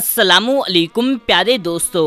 السلام علیکم پیارے دوستو،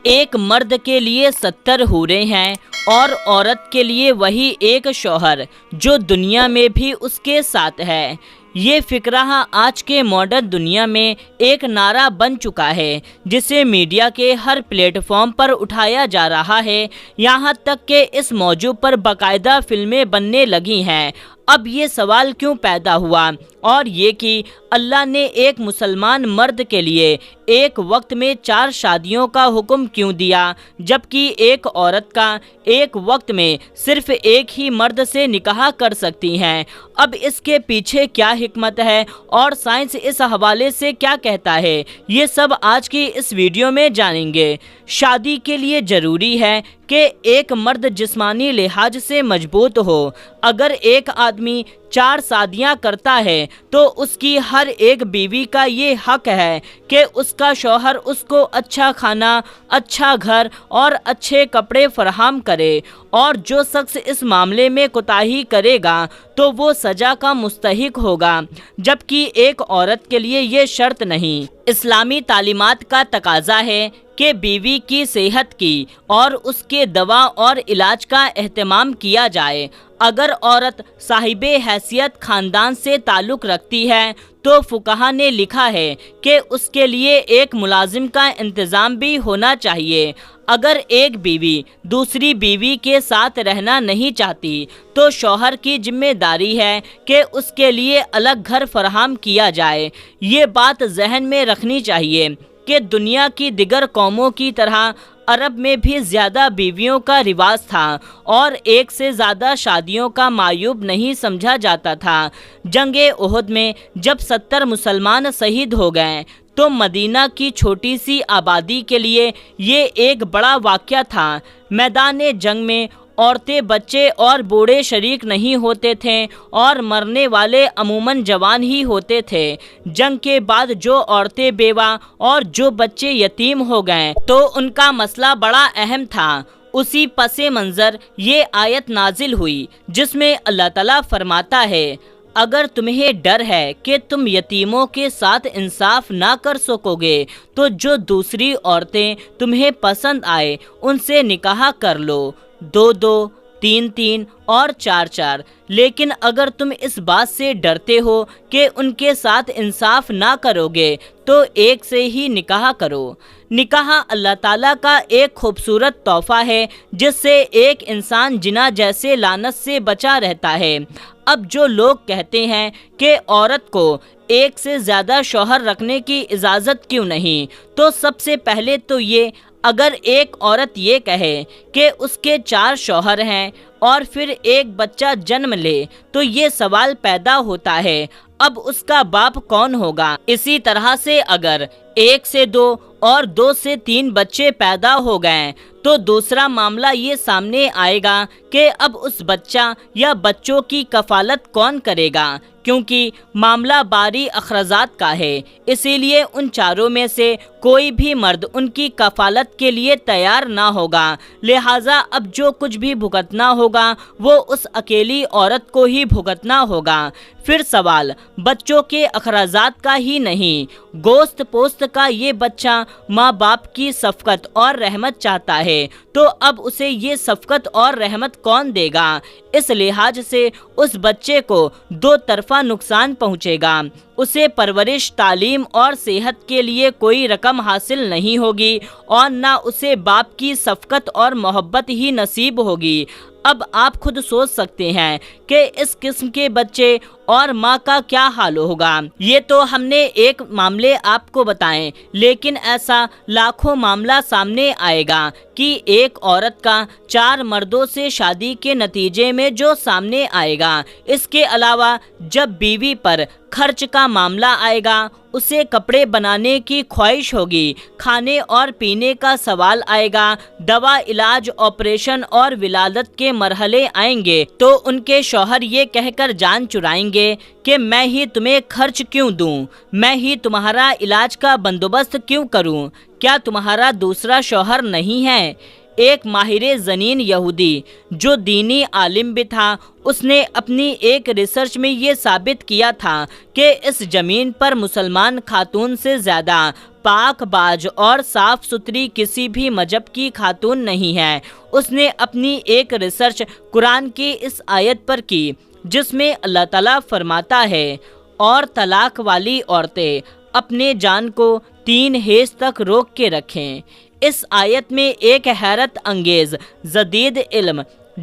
ایک مرد کے لیے 70 حوریں ہیں اور عورت کے لیے وہی ایک شوہر جو دنیا میں بھی اس کے ساتھ ہے۔ یہ فکرہ آج کے ماڈرن دنیا میں ایک نعرہ بن چکا ہے جسے میڈیا کے ہر پلیٹ فارم پر اٹھایا جا رہا ہے، یہاں تک کہ اس موضوع پر باقاعدہ فلمیں بننے لگی ہیں۔ اب یہ سوال کیوں پیدا ہوا، اور یہ کہ اللہ نے ایک مسلمان مرد کے لیے ایک وقت میں 4 شادیوں کا حکم کیوں دیا، جبکہ ایک عورت کا ایک وقت میں صرف ایک ہی مرد سے نکاح کر سکتی ہیں۔ اب اس کے پیچھے کیا حکمت ہے اور سائنس اس حوالے سے کیا کہتا ہے، یہ سب آج کی اس ویڈیو میں جانیں گے۔ شادی کے لیے ضروری ہے کہ ایک مرد جسمانی لحاظ سے مضبوط ہو۔ اگر ایک آدمی 4 شادیاں کرتا ہے تو اس کی ہر ایک بیوی کا یہ حق ہے کہ اس کا شوہر اس کو اچھا کھانا، اچھا گھر اور اچھے کپڑے فراہم کرے، اور جو شخص اس معاملے میں کوتاہی کرے گا تو وہ سزا کا مستحق ہوگا، جبکہ ایک عورت کے لیے یہ شرط نہیں۔ اسلامی تعلیمات کا تقاضا ہے کہ بیوی کی صحت کی اور اس کے دوا اور علاج کا اہتمام کیا جائے۔ اگر عورت صاحب حیثیت خاندان سے تعلق رکھتی ہے تو فقہا نے لکھا ہے کہ اس کے لیے ایک ملازم کا انتظام بھی ہونا چاہیے۔ اگر ایک بیوی دوسری بیوی کے ساتھ رہنا نہیں چاہتی تو شوہر کی ذمہ داری ہے کہ اس کے لیے الگ گھر فراہم کیا جائے۔ یہ بات ذہن میں رکھنی چاہیے کہ دنیا کی دیگر قوموں کی طرح عرب میں بھی زیادہ بیویوں کا رواج تھا اور ایک سے زیادہ شادیوں کا معیوب نہیں سمجھا جاتا تھا۔ جنگ احد میں جب 70 مسلمان شہید ہو گئے تو مدینہ کی چھوٹی سی آبادی کے لیے یہ ایک بڑا واقعہ تھا۔ میدان جنگ میں عورتیں، بچے اور بوڑھے شریک نہیں ہوتے تھے اور مرنے والے عموماً جوان ہی ہوتے تھے۔ جنگ کے بعد جو عورتیں بیوہ اور جو بچے یتیم ہو گئے تو ان کا مسئلہ بڑا اہم تھا۔ اسی پس منظر یہ آیت نازل ہوئی جس میں اللہ تعالیٰ فرماتا ہے، اگر تمہیں ڈر ہے کہ تم یتیموں کے ساتھ انصاف نہ کر سکو گے تو جو دوسری عورتیں تمہیں پسند آئے ان سے نکاح کر لو، 2 3 اور 4۔ لیکن اگر تم اس بات سے ڈرتے ہو کہ ان کے ساتھ انصاف نہ کرو گے تو ایک سے ہی نکاح کرو۔ نکاح اللہ تعالیٰ کا ایک خوبصورت تحفہ ہے جس سے ایک انسان جنا جیسے لعنت سے بچا رہتا ہے۔ اب جو لوگ کہتے ہیں کہ عورت کو ایک سے زیادہ شوہر رکھنے کی اجازت کیوں نہیں، تو سب سے پہلے تو یہ، اگر ایک عورت یہ کہے کہ اس کے 4 شوہر ہیں اور پھر ایک بچہ جنم لے تو یہ سوال پیدا ہوتا ہے، اب اس کا باپ کون ہوگا؟ اسی طرح سے اگر 1 سے 2 اور 2 سے 3 بچے پیدا ہو گئے تو دوسرا معاملہ یہ سامنے آئے گا کہ اب اس بچہ یا بچوں کی کفالت کون کرے گا، کیونکہ معاملہ باری اخراجات کا ہے۔ اسی لیے ان 4 میں سے کوئی بھی مرد ان کی کفالت کے لیے تیار نہ ہوگا، لہٰذا اب جو کچھ بھی بھگتنا ہوگا وہ اس اکیلی عورت کو ہی بھگتنا ہوگا۔ پھر سوال بچوں کے اخراجات کا ہی نہیں، گوشت پوست کا یہ بچہ ماں باپ کی شفقت اور رحمت چاہتا ہے تو اب اسے یہ شفقت اور رحمت کون دے گا؟ اس لحاظ سے اس بچے کو 2 طرفہ نقصان پہنچے گا۔ اسے پرورش، تعلیم اور صحت کے لیے کوئی رقم حاصل نہیں ہوگی اور نہ اسے باپ کی شفقت اور محبت ہی نصیب ہوگی۔ اب آپ خود سوچ سکتے ہیں کہ اس قسم کے بچے اور ماں کا کیا حال ہوگا۔ یہ تو ہم نے ایک معاملے آپ کو بتائیں، لیکن ایسا لاکھوں معاملہ سامنے آئے گا کہ ایک عورت کا 4 مردوں سے شادی کے نتیجے میں جو سامنے آئے گا۔ اس کے علاوہ جب بیوی پر خرچ کا معاملہ آئے گا، اسے کپڑے بنانے کی خواہش ہوگی، کھانے اور پینے کا سوال آئے گا، دوا، علاج، آپریشن اور ولادت کے مرحلے آئیں گے تو ان کے شوہر یہ کہہ کر جان چرائیں گے کہ میں ہی تمہیں خرچ کیوں دوں، میں ہی تمہارا علاج کا بندوبست کیوں کروں، کیا تمہارا دوسرا شوہر نہیں ہے؟ ایک ماہر زنین یہودی جو دینی عالم بھی تھا، اس نے اپنی ایک ریسرچ میں یہ ثابت کیا تھا کہ اس زمین پر مسلمان خاتون سے زیادہ پاک باز اور صاف ستھری کسی بھی مذہب کی خاتون نہیں ہے۔ اس نے اپنی ایک ریسرچ قرآن کی اس آیت پر کی جس میں اللہ تعالیٰ فرماتا ہے، اور طلاق والی عورتیں اپنے جان کو 3 حیض تک روک کے رکھیں۔ اس آیت میں ایک حیرت انگیز جدید علم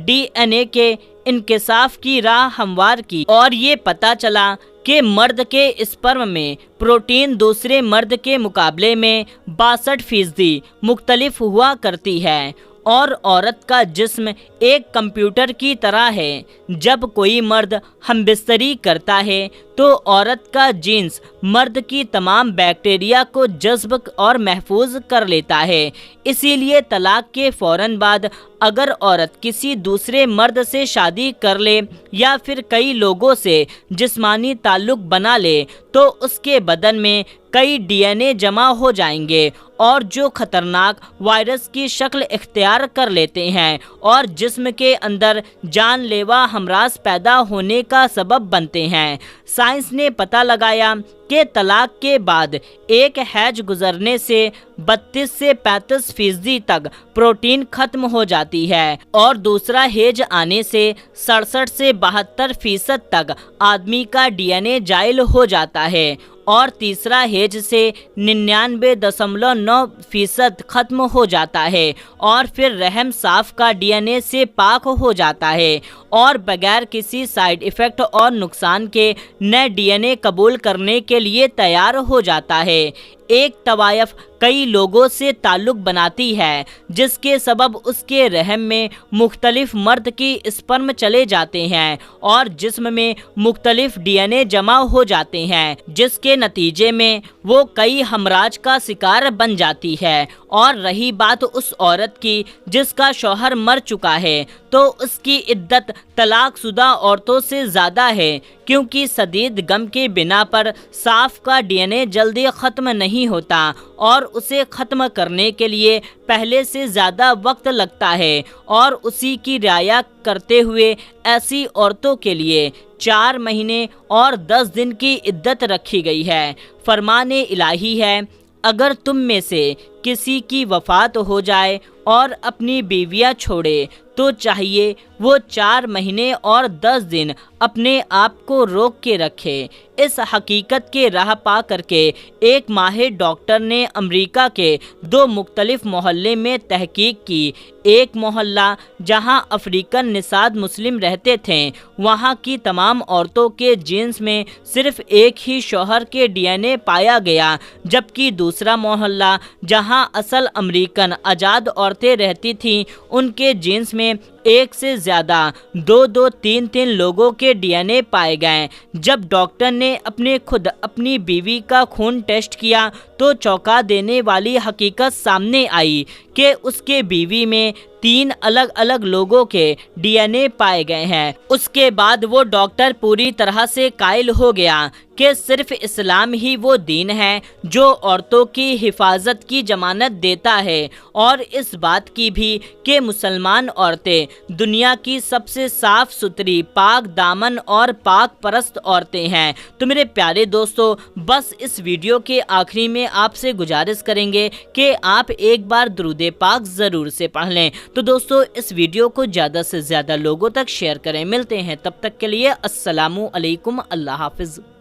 DNA کے انکشاف کی راہ ہموار کی، اور یہ پتہ چلا کہ مرد کے اسپرم میں پروٹین دوسرے مرد کے مقابلے میں 62% مختلف ہوا کرتی ہے، اور عورت کا جسم ایک کمپیوٹر کی طرح ہے۔ جب کوئی مرد ہم بستری کرتا ہے تو عورت کا جینس مرد کی تمام بیکٹیریا کو جذب اور محفوظ کر لیتا ہے۔ اسی لیے طلاق کے فوراً بعد اگر عورت کسی دوسرے مرد سے شادی کر لے یا پھر کئی لوگوں سے جسمانی تعلق بنا لے تو اس کے بدن میں کئی DNA جمع ہو جائیں گے، اور جو خطرناک وائرس کی شکل اختیار کر لیتے ہیں اور جسم کے اندر جان لیوا امراض پیدا ہونے کا سبب بنتے ہیں۔ سائنس نے پتہ لگایا کہ طلاق کے بعد ایک حیض گزرنے سے 32 سے 35% تک پروٹین ختم ہو جاتی ہے، اور دوسرا حیض آنے سے 67 سے 72% تک آدمی کا DNA زائل ہو جاتا ہے، اور تیسرا حیض سے 99.9% ختم ہو جاتا ہے، اور پھر رحم صاف کا DNA سے پاک ہو جاتا ہے اور بغیر کسی سائیڈ ایفیکٹ اور نقصان کے نئے DNA قبول کرنے کے لیے تیار ہو جاتا ہے۔ ایک طوائف کئی لوگوں سے تعلق بناتی ہے جس کے سبب اس کے رحم میں مختلف مرد کی اسپرم چلے جاتے ہیں اور جسم میں مختلف DNA جمع ہو جاتے ہیں، جس کے نتیجے میں وہ کئی ہمراج کا شکار بن جاتی ہے۔ اور رہی بات اس عورت کی جس کا شوہر مر چکا ہے تو اس کی عدت طلاق شدہ عورتوں سے زیادہ ہے، کیونکہ شدید غم کی بنا پر صاف کا DNA جلدی ختم نہیں ہوتا اور اسے ختم کرنے کے لیے پہلے سے زیادہ وقت لگتا ہے، اور اسی کی رعایا کرتے ہوئے ایسی عورتوں کے لیے 4 مہینے اور 10 دن کی عدت رکھی گئی ہے۔ فرمان الہی ہے، اگر تم میں سے کسی کی وفات ہو جائے اور اپنی بیویاں چھوڑے تو چاہیے وہ 4 مہینے اور 10 دن اپنے آپ کو روک کے رکھے۔ اس حقیقت کے راہ پا کر کے ایک ماہر ڈاکٹر نے امریکہ کے 2 مختلف محلے میں تحقیق کی۔ ایک محلہ جہاں افریقن نژاد مسلم رہتے تھے، وہاں کی تمام عورتوں کے جینس میں صرف ایک ہی شوہر کے DNA پایا گیا، جبکہ دوسرا محلہ جہاں اصل امریکن آزاد عورتیں رہتی تھیں، ان کے جینس میں ایک سے زیادہ 2 3 لوگوں کے DNA پائے گئے۔ جب ڈاکٹر نے خود اپنی بیوی کا خون ٹیسٹ کیا تو چونکا دینے والی حقیقت سامنے آئی کہ اس کے بیوی میں 3 الگ الگ لوگوں کے DNA پائے گئے ہیں۔ اس کے بعد وہ ڈاکٹر پوری طرح سے قائل ہو گیا کہ صرف اسلام ہی وہ دین ہے جو عورتوں کی حفاظت کی ضمانت دیتا ہے، اور اس بات کی بھی کہ مسلمان عورتیں دنیا کی سب سے صاف ستھری، پاک دامن اور پاک پرست عورتیں ہیں۔ تو میرے پیارے دوستو، بس اس ویڈیو کے آخری میں آپ سے گزارش کریں گے کہ آپ ایک بار درود پاک ضرور سے پڑھ لیں۔ تو دوستو، اس ویڈیو کو زیادہ سے زیادہ لوگوں تک شیئر کریں۔ ملتے ہیں تب تک کے لیے، السلام علیکم، اللہ حافظ۔